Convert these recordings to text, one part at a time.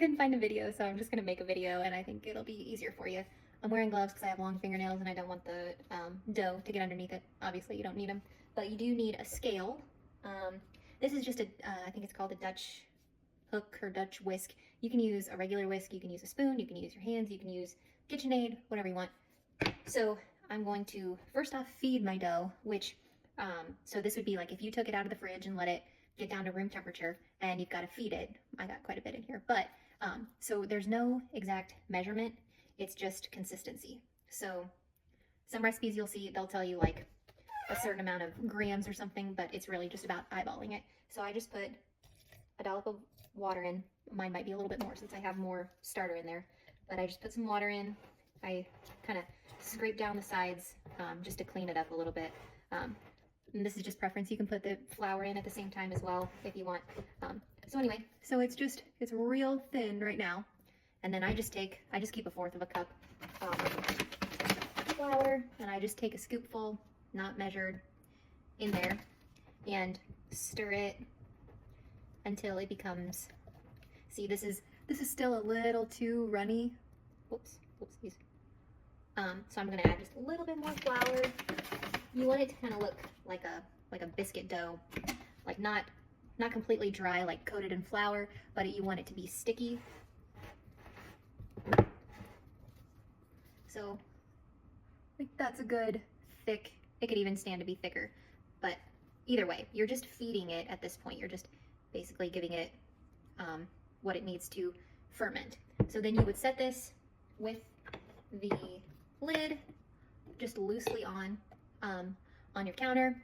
couldn't find a video, so I'm just gonna make a video, and I think it'll be easier for you. I'm wearing gloves because I have long fingernails and I don't want the dough to get underneath it. Obviously, you don't need them, but you do need a scale. This is just I think it's called a Dutch hook or Dutch whisk. You can use a regular whisk, you can use a spoon, you can use your hands, you can use KitchenAid, whatever you want. So I'm going to first off feed my dough, which, so this would be like if you took it out of the fridge and let it get down to room temperature and you've got to feed it. I got quite a bit in here, but so there's no exact measurement. It's just consistency. So some recipes you'll see, they'll tell you like a certain amount of grams or something, but it's really just about eyeballing it. So I just put a dollop of water in. Mine might be a little bit more since I have more starter in there, but I just put some water in. I kind of scrape down the sides just to clean it up a little bit. And this is just preference. You can put the flour in at the same time as well if you want. So anyway, so it's real thin right now. And then I just keep 1/4 of a cup flour, and I just take a scoopful, not measured, in there and stir it until it becomes, see, this is still a little too runny. Whoopsies. So I'm gonna add just a little bit more flour. You want it to kind of look like a biscuit dough, like not completely dry, like coated in flour, but you want it to be sticky. So I think that's a good thick, it could even stand to be thicker, but either way, you're just feeding it at this point. You're just basically giving it what it needs to ferment. So then you would set this with the lid just loosely on your counter.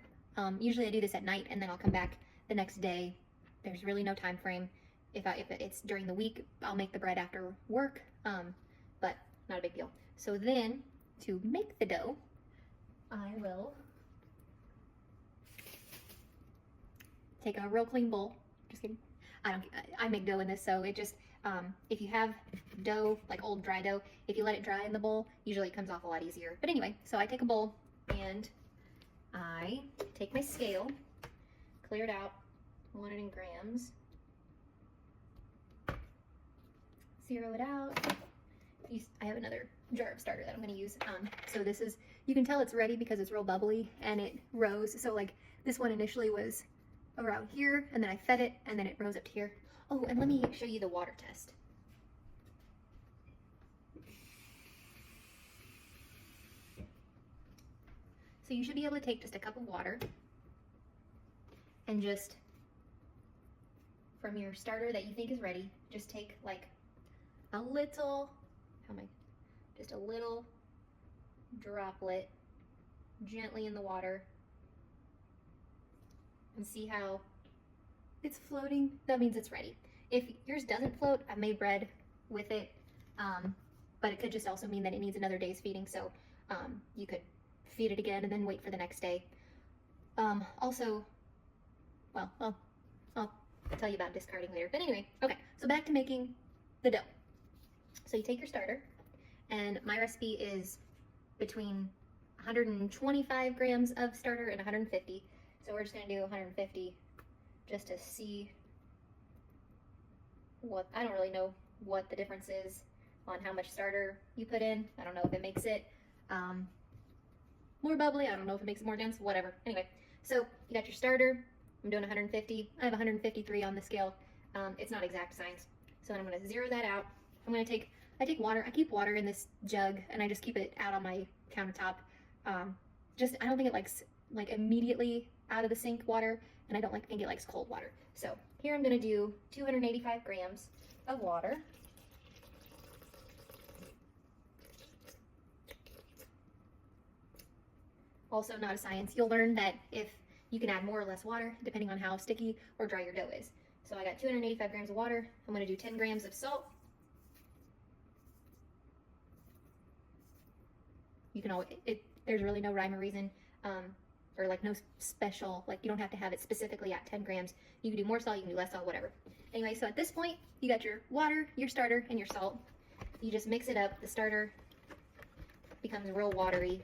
Usually I do this at night and then I'll come back the next day. There's really no time frame. If it's during the week, I'll make the bread after work, but not a big deal. So then to make the dough, I will take a real clean bowl. Just kidding. I make dough in this, so it just, if you have dough, like old dry dough, if you let it dry in the bowl, usually it comes off a lot easier. But anyway, so I take a bowl and I take my scale, clear it out, I want it in grams, zero it out. I have another jar of starter that I'm going to use. So this is, you can tell it's ready because it's real bubbly and it rose. So like this one initially was around here and then I fed it and then it rose up to here. Oh, and let me show you the water test. So you should be able to take just a cup of water and just from your starter that you think is ready, just take like a little, just a little droplet gently in the water and see how it's floating. That means it's ready. If yours doesn't float, I've made bread with it, but it could just also mean that it needs another day's feeding, so you could feed it again and then wait for the next day. Also, well, I'll tell you about discarding later, but anyway, okay, so back to making the dough. So you take your starter, and my recipe is between 125 grams of starter and 150. So we're just gonna do 150 just to see what, I don't really know what the difference is on how much starter you put in. I don't know if it makes it more bubbly. I don't know if it makes it more dense, whatever. Anyway, so you got your starter. I'm doing 150. I have 153 on the scale. It's not exact science. So I'm gonna zero that out. I take water. I keep water in this jug and I just keep it out on my countertop. I don't think it likes like immediately out of the sink water, and I don't think it likes cold water. So here I'm gonna do 285 grams of water. Also not a science. You'll learn that if you can add more or less water depending on how sticky or dry your dough is. So I got 285 grams of water. I'm gonna do 10 grams of salt. You can always, there's really no rhyme or reason, or like no special, like you don't have to have it specifically at 10 grams. You can do more salt, you can do less salt, whatever. Anyway, so at this point, you got your water, your starter, and your salt. You just mix it up. The starter becomes real watery.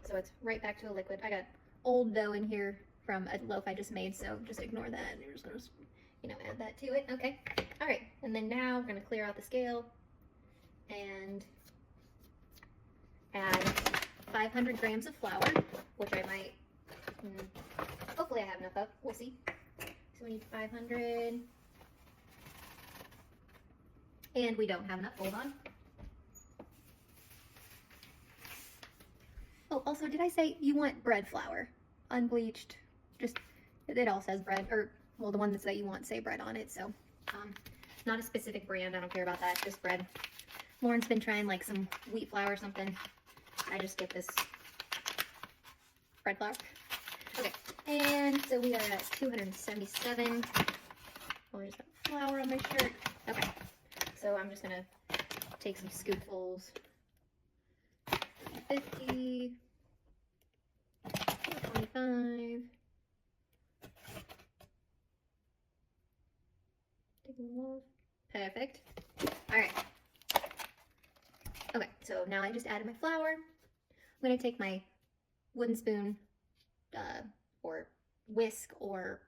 So it's right back to a liquid. I got old dough in here from a loaf I just made, so just ignore that. You're just gonna, you know, add that to it. Okay. All right. And then now we're gonna clear out the scale and add 500 grams of flour, which I might, hopefully I have enough of. We'll see. So we need 500. And we don't have enough. Hold on. Oh, also, did I say you want bread flour? Unbleached. Just, it all says bread, or, well, the ones that you want say bread on it, so, not a specific brand, I don't care about that, just bread. Lauren's been trying, like, some wheat flour or something. I just get this bread flour. Okay, and so we are at 277. Oh, there's that flour on my shirt. Okay, so I'm just gonna take some scoopfuls. 50, 25. Take them off. Perfect. All right. Okay, so now I just added my flour. I'm gonna take my wooden spoon, or whisk, or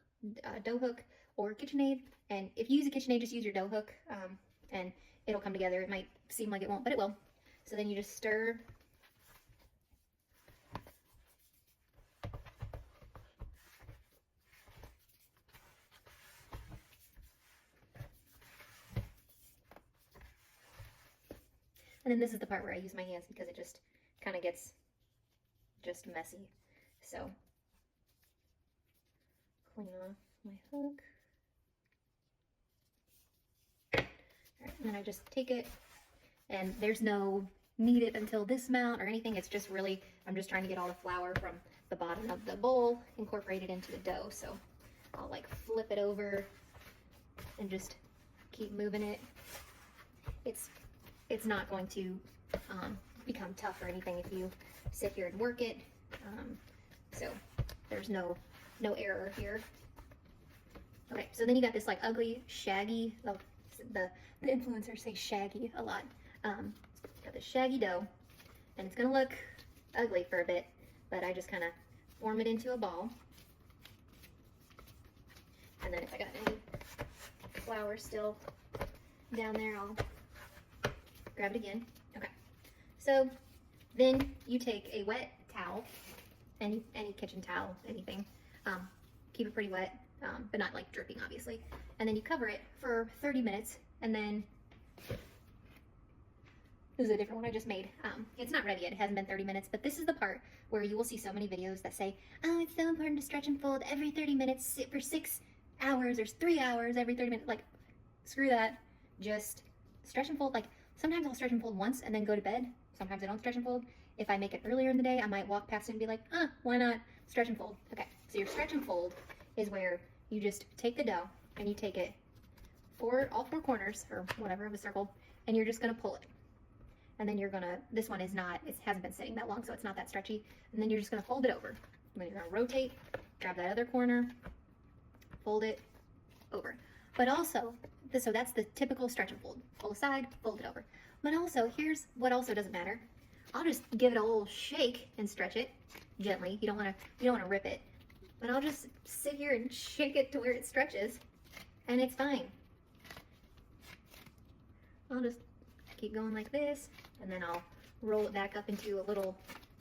dough hook, or KitchenAid. And if you use a KitchenAid, just use your dough hook, and it'll come together. It might seem like it won't, but it will. So then you just stir. And then this is the part where I use my hands because it just kind of gets just messy. So, clean off my hook. All right, and then I just take it, and there's no knead it until this amount or anything. It's just really, I'm just trying to get all the flour from the bottom of the bowl incorporated into the dough. So I'll like flip it over and just keep moving it. It's not going to become tough or anything if you sit here and work it. So there's no error here. Okay, so then you got this like ugly, shaggy, oh, the influencers say shaggy a lot. Got this shaggy dough, and it's gonna look ugly for a bit, but I just kind of form it into a ball. And then if I got any flour still down there, I'll grab it again. Okay. So then you take a wet towel, any kitchen towel, anything. Keep it pretty wet, but not like dripping, obviously. And then you cover it for 30 minutes, and then this is a different one I just made. It's not ready yet. It hasn't been 30 minutes, but this is the part where you will see so many videos that say, oh, it's so important to stretch and fold every 30 minutes, sit for 6 hours or 3 hours every 30 minutes. Like, screw that. Just stretch and fold. Like, sometimes I'll stretch and fold once and then go to bed. Sometimes I don't stretch and fold. If I make it earlier in the day, I might walk past it and be like, why not stretch and fold? Okay, so your stretch and fold is where you just take the dough and you take it all four corners or whatever of a circle, and you're just gonna pull it. And then you're gonna, this one is not, it hasn't been sitting that long, so it's not that stretchy. And then you're just gonna fold it over. And then you're gonna rotate, grab that other corner, fold it over. But also, so that's the typical stretch and fold. Pull aside, fold it over. But also, here's what also doesn't matter. I'll just give it a little shake and stretch it gently. You don't wanna rip it. But I'll just sit here and shake it to where it stretches, and it's fine. I'll just keep going like this, and then I'll roll it back up into a little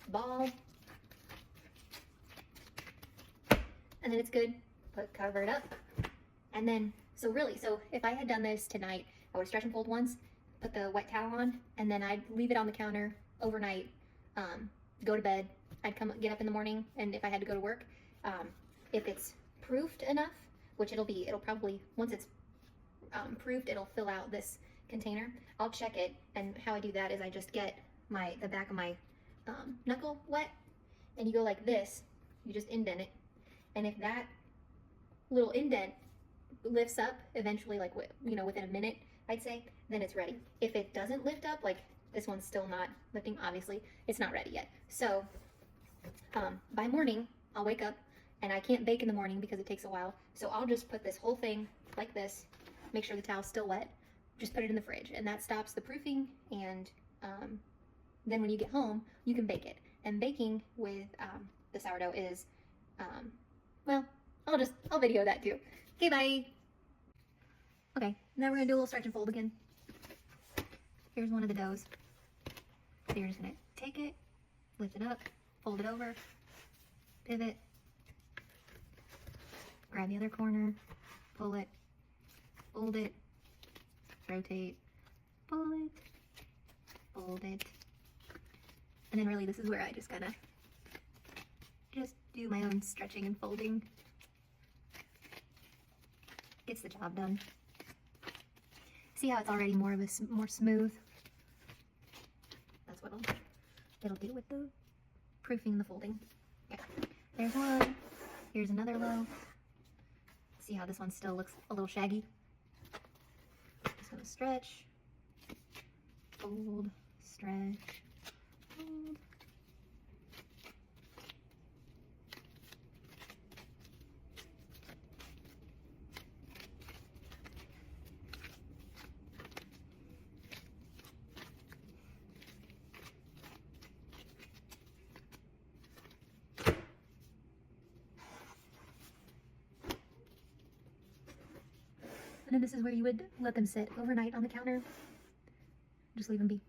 ball. And then it's good. Cover it up. And then, so if I had done this tonight, I would stretch and fold once, put the wet towel on, and then I'd leave it on the counter overnight, go to bed. I'd get up in the morning, and if I had to go to work, if it's proofed enough, which it'll probably, once it's proofed, it'll fill out this container. I'll check it, and how I do that is I just get the back of my knuckle wet, and you go like this, you just indent it, and if that little indent lifts up eventually, like, within a minute, I'd say, then it's ready. If it doesn't lift up, like this one's still not lifting, obviously it's not ready yet. So by morning, I'll wake up, and I can't bake in the morning because it takes a while, so I'll just put this whole thing like this, make sure the towel's still wet, just put it in the fridge, and that stops the proofing, and then when you get home, you can bake it. And baking with the sourdough is, I'll video that too. Okay, bye. Okay, now we're gonna do a little stretch and fold again. Here's one of the doughs. So you're just gonna take it, lift it up, fold it over, pivot, grab the other corner, pull it, fold it, rotate, pull it, fold it. And then really this is where I just kind of just do my own stretching and folding. Gets the job done. See how it's already more smooth? That's what it'll do with the proofing the folding. Okay, there's one. Here's another loaf. See how this one still looks a little shaggy? Just gonna stretch, fold, stretch, fold. And then this is where you would let them sit overnight on the counter. Just leave them be.